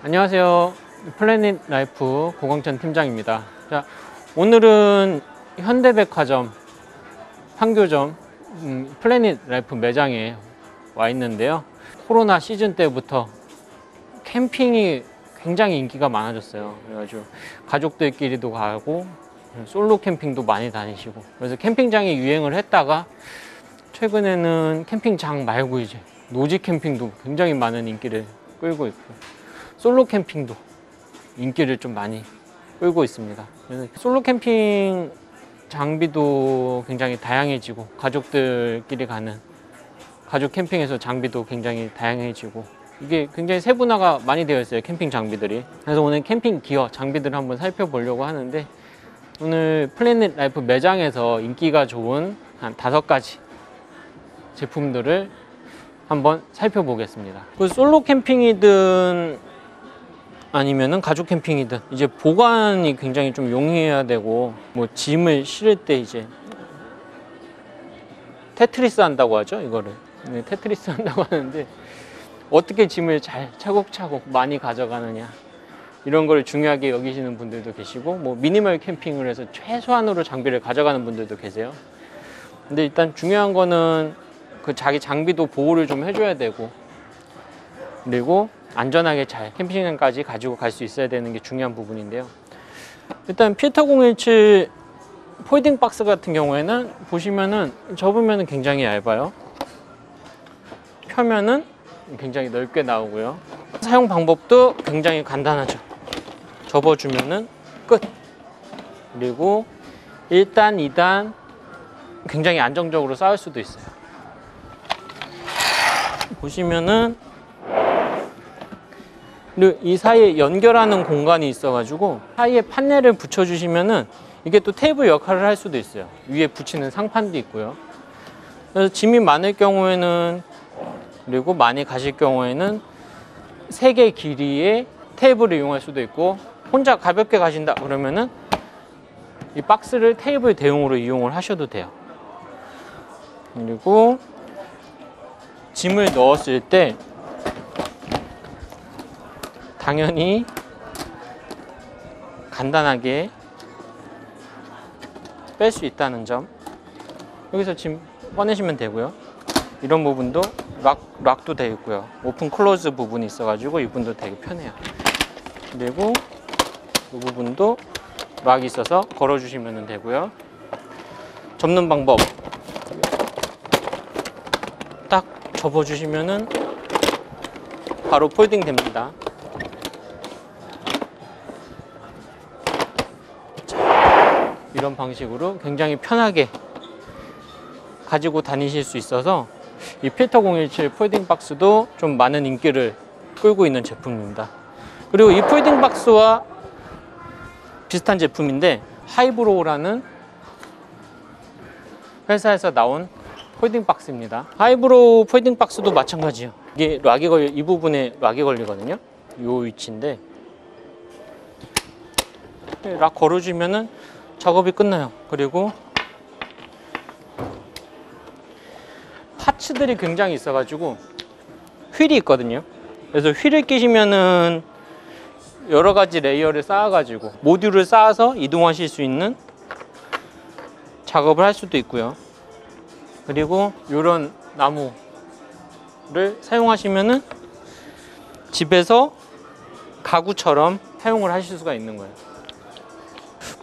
안녕하세요. 플래닛 라이프 고광천 팀장입니다. 자, 오늘은 현대백화점 판교점 플래닛 라이프 매장에 와 있는데요. 코로나 시즌 때부터 캠핑이 굉장히 인기가 많아졌어요. 그래가지고 가족들끼리도 가고 솔로 캠핑도 많이 다니시고, 그래서 캠핑장이 유행을 했다가 최근에는 캠핑장 말고 이제 노지 캠핑도 굉장히 많은 인기를 끌고 있고, 솔로 캠핑도 인기를 좀 많이 끌고 있습니다. 그래서 솔로 캠핑 장비도 굉장히 다양해지고, 가족들끼리 가는 가족 캠핑에서 장비도 굉장히 다양해지고, 이게 굉장히 세분화가 많이 되어 있어요, 캠핑 장비들이. 그래서 오늘 캠핑 기어 장비들을 한번 살펴보려고 하는데, 오늘 플래닛 라이프 매장에서 인기가 좋은 한 5가지 제품들을 한번 살펴보겠습니다. 그 솔로 캠핑이든 아니면은 가족 캠핑이든 이제 보관이 굉장히 좀 용이해야 되고, 뭐 짐을 실을 때 이제 테트리스 한다고 하죠, 이거를. 네, 테트리스 한다고 하는데, 어떻게 짐을 잘 차곡차곡 많이 가져가느냐, 이런 걸 중요하게 여기시는 분들도 계시고, 뭐 미니멀 캠핑을 해서 최소한으로 장비를 가져가는 분들도 계세요. 근데 일단 중요한 거는 그 자기 장비도 보호를 좀 해줘야 되고, 그리고 안전하게 잘 캠핑장까지 가지고 갈 수 있어야 되는 게 중요한 부분인데요. 일단 필터 017 폴딩 박스 같은 경우에는 보시면은 접으면은 굉장히 얇아요. 펴면은 굉장히 넓게 나오고요. 사용 방법도 굉장히 간단하죠. 접어주면은 끝. 그리고 1단, 2단 굉장히 안정적으로 쌓을 수도 있어요. 보시면은 그리고 이 사이에 연결하는 공간이 있어가지고 사이에 판넬을 붙여주시면은 이게 또 테이블 역할을 할 수도 있어요. 위에 붙이는 상판도 있고요. 그래서 짐이 많을 경우에는, 그리고 많이 가실 경우에는 3개 길이의 테이블을 이용할 수도 있고, 혼자 가볍게 가신다 그러면은 이 박스를 테이블 대용으로 이용을 하셔도 돼요. 그리고 짐을 넣었을 때 당연히 간단하게 뺄 수 있다는 점, 여기서 짐 꺼내시면 되고요. 이런 부분도 락도 되어 있고요. 오픈 클로즈 부분이 있어가지고 이 부분도 되게 편해요. 그리고 이 부분도 락이 있어서 걸어주시면 되고요. 접는 방법, 딱 접어주시면은 바로 폴딩 됩니다. 이런 방식으로 굉장히 편하게 가지고 다니실 수 있어서 이 필터 017 폴딩 박스도 좀 많은 인기를 끌고 있는 제품입니다. 그리고 이 폴딩 박스와 비슷한 제품인데 하이브로우라는 회사에서 나온 폴딩 박스입니다. 하이브로우 폴딩 박스도 마찬가지예요. 이게 이 부분에 락이 걸리거든요. 이 위치인데 락 걸어주면은 작업이 끝나요. 그리고 파츠들이 굉장히 있어가지고 휠이 있거든요. 그래서 휠을 끼시면은 여러 가지 레이어를 쌓아가지고 모듈을 쌓아서 이동하실 수 있는 작업을 할 수도 있고요. 그리고 이런 나무를 사용하시면은 집에서 가구처럼 사용을 하실 수가 있는 거예요.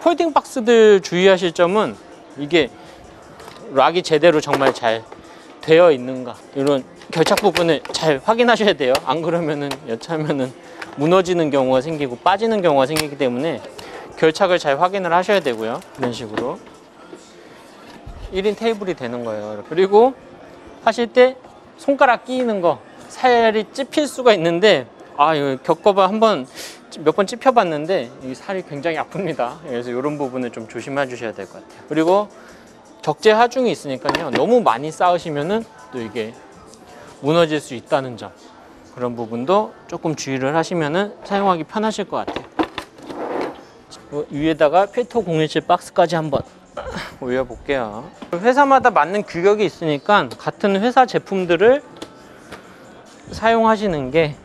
폴딩 박스들 주의하실 점은 이게 락이 제대로 정말 잘 되어 있는가, 이런 결착 부분을 잘 확인하셔야 돼요. 안 그러면은 여차하면은 무너지는 경우가 생기고 빠지는 경우가 생기기 때문에 결착을 잘 확인을 하셔야 되고요. 이런 식으로 1인 테이블이 되는 거예요. 그리고 하실 때 손가락 끼이는 거, 살이 찝힐 수가 있는데, 이거 겪어봐 몇 번 찝혀봤는데 이 살이 굉장히 아픕니다. 그래서 이런 부분을 좀 조심해 주셔야 될 것 같아요. 그리고 적재 하중이 있으니까요, 너무 많이 쌓으시면은 또 이게 무너질 수 있다는 점, 그런 부분도 조금 주의를 하시면은 사용하기 편하실 것 같아요. 위에다가 필터 017 박스까지 한번 올려볼게요. 회사마다 맞는 규격이 있으니까 같은 회사 제품들을 사용하시는 게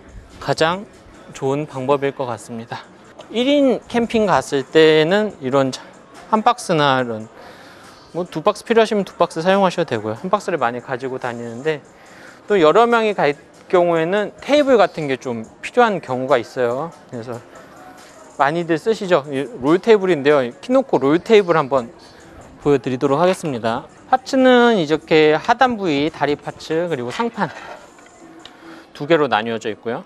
가장 좋은 방법일 것 같습니다. 1인 캠핑 갔을 때는 이런 한 박스나 이런 뭐 2박스 필요하시면 2박스 사용하셔도 되고요. 한 박스를 많이 가지고 다니는데 또 여러 명이 갈 경우에는 테이블 같은 게 좀 필요한 경우가 있어요. 그래서 많이들 쓰시죠. 롤 테이블인데요. 키노코 롤 테이블 한번 보여드리도록 하겠습니다. 파츠는 이렇게 하단 부위 다리 파츠 그리고 상판 두 개로 나뉘어져 있고요.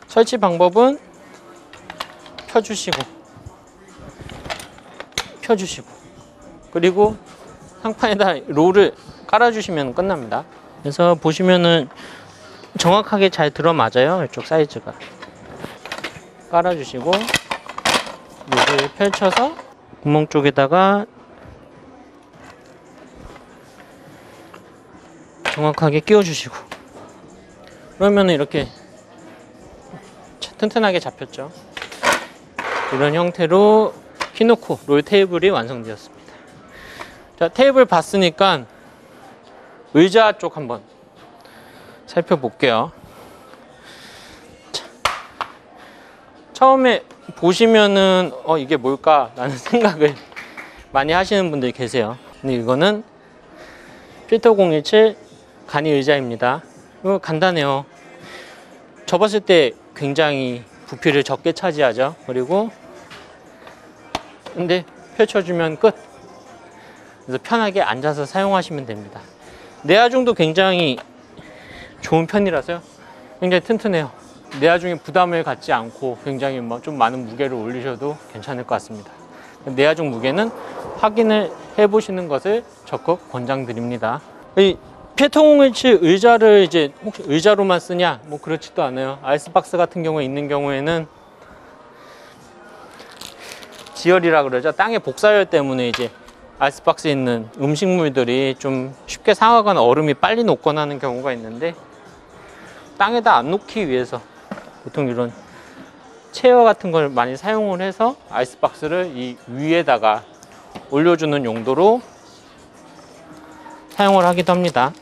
설치 방법은 펴주시고 그리고 상판에다 롤을 깔아주시면 끝납니다. 그래서 보시면은 정확하게 잘 들어맞아요. 이쪽 사이즈가. 깔아주시고 롤을 펼쳐서 구멍 쪽에다가 정확하게 끼워주시고 그러면은 이렇게 튼튼하게 잡혔죠. 이런 형태로 키노코 롤 테이블이 완성되었습니다. 자, 테이블 봤으니까 의자 쪽 한번 살펴볼게요. 자, 처음에 보시면은 이게 뭘까 라는 생각을 많이 하시는 분들이 계세요. 근데 이거는 필터 017 간이 의자입니다. 이거 간단해요. 접었을 때 굉장히 부피를 적게 차지하죠. 그리고 근데 펼쳐주면 끝. 그래서 편하게 앉아서 사용하시면 됩니다. 내하중도 굉장히 좋은 편이라서요. 굉장히 튼튼해요. 내하중에 부담을 갖지 않고 굉장히 좀 많은 무게를 올리셔도 괜찮을 것 같습니다. 내하중 무게는 확인을 해보시는 것을 적극 권장드립니다. 이 필터 017 의자를 이제 혹시 의자로만 쓰냐? 뭐 그렇지도 않아요. 아이스박스 같은 경우에 있는 경우에는 지열이라 그러죠. 땅의 복사열 때문에 이제 아이스박스에 있는 음식물들이 좀 쉽게 상하거나 얼음이 빨리 녹거나 하는 경우가 있는데 땅에다 안 놓기 위해서 보통 이런 체어 같은 걸 많이 사용을 해서 아이스박스를 이 위에다가 올려주는 용도로 사용을 하기도 합니다.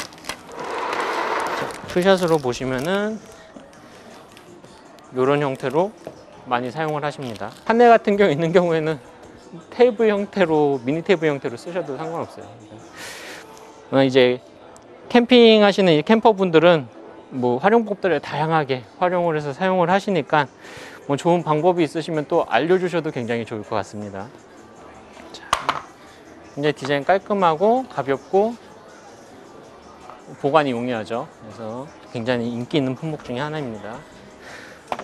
투샷으로 보시면은 이런 형태로 많이 사용을 하십니다. 판넬 같은 경우 있는 경우에는 테이블 형태로 미니 테이블 형태로 쓰셔도 상관없어요. 이제 캠핑 하시는 이 캠퍼분들은 뭐 활용법들을 다양하게 활용을 해서 사용을 하시니까 뭐 좋은 방법이 있으시면 또 알려주셔도 굉장히 좋을 것 같습니다. 자, 굉장히 디자인 깔끔하고 가볍고 보관이 용이하죠. 그래서 굉장히 인기 있는 품목 중에 하나입니다.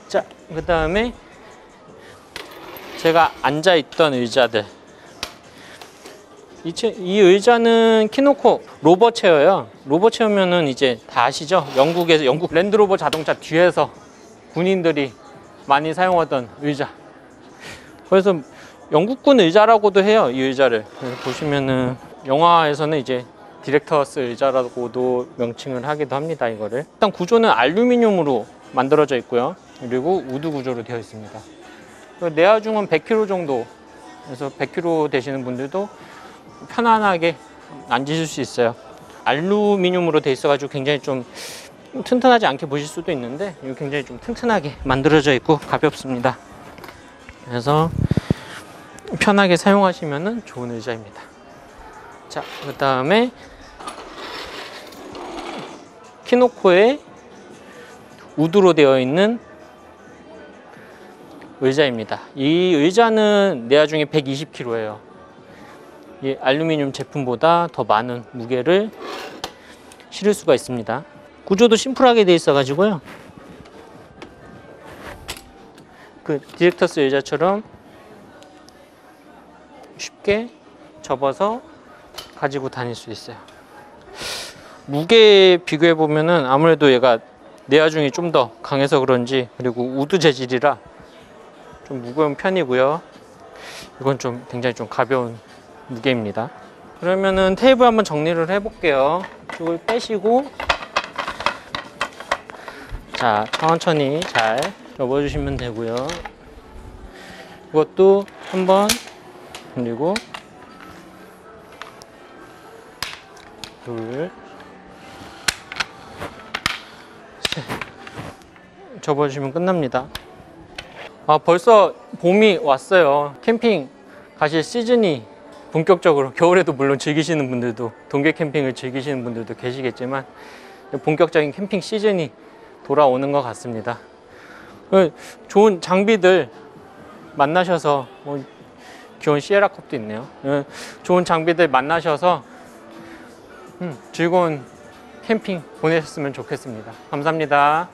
자, 그 다음에 제가 앉아있던 의자들. 이 의자는 키노코 로버 체어예요. 로버 체어면은 이제 다 아시죠? 영국 랜드로버 자동차 뒤에서 군인들이 많이 사용하던 의자. 그래서 영국군 의자라고도 해요, 이 의자를. 보시면은 영화에서는 이제 디렉터스 의자라고도 명칭을 하기도 합니다, 이거를. 일단 구조는 알루미늄으로 만들어져 있고요. 그리고 우드 구조로 되어 있습니다. 내하중은 100kg 정도, 그래서 100kg 되시는 분들도 편안하게 앉으실 수 있어요. 알루미늄으로 되어 있어가지고 굉장히 좀 튼튼하지 않게 보실 수도 있는데 이거 굉장히 좀 튼튼하게 만들어져 있고 가볍습니다. 그래서 편하게 사용하시면 좋은 의자입니다. 자, 그 다음에 키노코의 우드로 되어 있는 의자입니다. 이 의자는 내하중이 120kg예요. 이 알루미늄 제품보다 더 많은 무게를 실을 수가 있습니다. 구조도 심플하게 되어 있어 가지고요. 그 디렉터스 의자처럼 쉽게 접어서 가지고 다닐 수 있어요. 무게 비교해 보면은 아무래도 얘가 내하중이 좀 더 강해서 그런지, 그리고 우드 재질이라 좀 무거운 편이고요. 이건 좀 굉장히 좀 가벼운 무게입니다. 그러면은 테이블 한번 정리를 해 볼게요. 이걸 빼시고, 자, 천천히 잘 접어주시면 되고요. 이것도 한번, 그리고 둘, 접어주시면 끝납니다. 아, 벌써 봄이 왔어요. 캠핑 가실 시즌이 본격적으로, 겨울에도 물론 즐기시는 분들도, 동계 캠핑을 즐기시는 분들도 계시겠지만 본격적인 캠핑 시즌이 돌아오는 것 같습니다. 좋은 장비들 만나셔서, 귀여운 시에라 컵도 있네요. 좋은 장비들 만나셔서 즐거운 캠핑 보내셨으면 좋겠습니다. 감사합니다.